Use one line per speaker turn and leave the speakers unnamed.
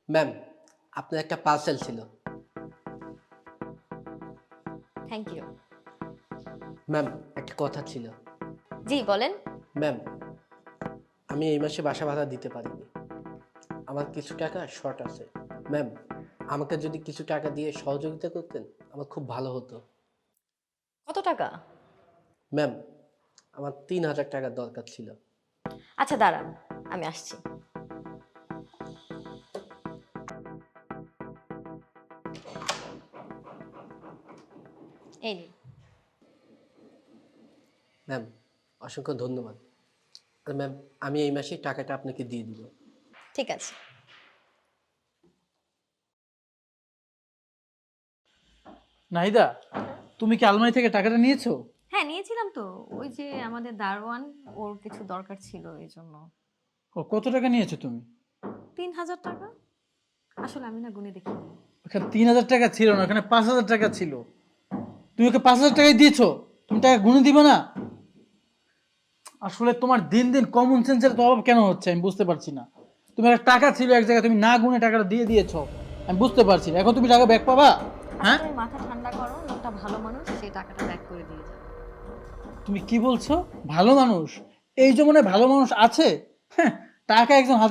Ma'am, আপনার একটা parcel ছিল।
Thank you.
ম্যাম, একটা কথা ছিল।
জি বলেন।
ম্যাম, আমি এই মাসে বাসা ভাড়া দিতে পারিনি। আমার কিছু টাকা শর্ট আছে। ম্যাম, আমাকে যদি কিছু টাকা দিয়ে সহযোগিতা করতেন, আমার খুব ভালো হতো।
কত টাকা?
ম্যাম, আমার ৩,০০০ টাকার দরকার ছিল।
আচ্ছা দাঁড়ান, আমি আসছি। এই নিন।
ম্যাম, অসংখ্য ধন্যবাদ। আর ম্যাম, আমি এই মাসেই টাকাটা আপনাকে দিয়ে দিব।
ঠিক আছে।
নাহিদা, তুমি কি আলমারি থেকে টাকাটা নিয়েছো?
হ্যাঁ নিয়েছিলাম তো, ওই যে আমাদের দারোয়ান, ওর কিছু দরকার ছিল এই জন্য।
ও, কত টাকা নিয়েছো তুমি?
৩,০০০ টাকা। আসলে আমি না গুনে দেখিনি।
ওখানে 3,000 টাকা ছিল না, ওখানে 5,000 টাকা ছিল। তুমি ওকে 5,000 টাকাই দিয়েছো, তুমি টাকা গুনে দিবে না? আসলে তোমার দিন দিন কমন সেন্সের তো অভাব কেন হচ্ছে আমি বুঝতে পারছি না। তুমি একটা টাকা ছিল এক জায়গায়, তুমি না গুনে টাকাটা দিয়ে দিয়েছো। আমি বুঝতে পারছি না, এখন তুমি টাকা ব্যাক পাবা?
আচ্ছা
হ্যাঁ,
তুমি মাথা ঠান্ডা করো, লোকটা ভালো মানুষ, সেই টাকাটা ব্যাক করে দিয়ে যাবে।
তুমি কি বলছো? ভালো মানুষ? এই জমানায় ভালো মানুষ আছে? হ্যাঁ, টাকা একজন হাতে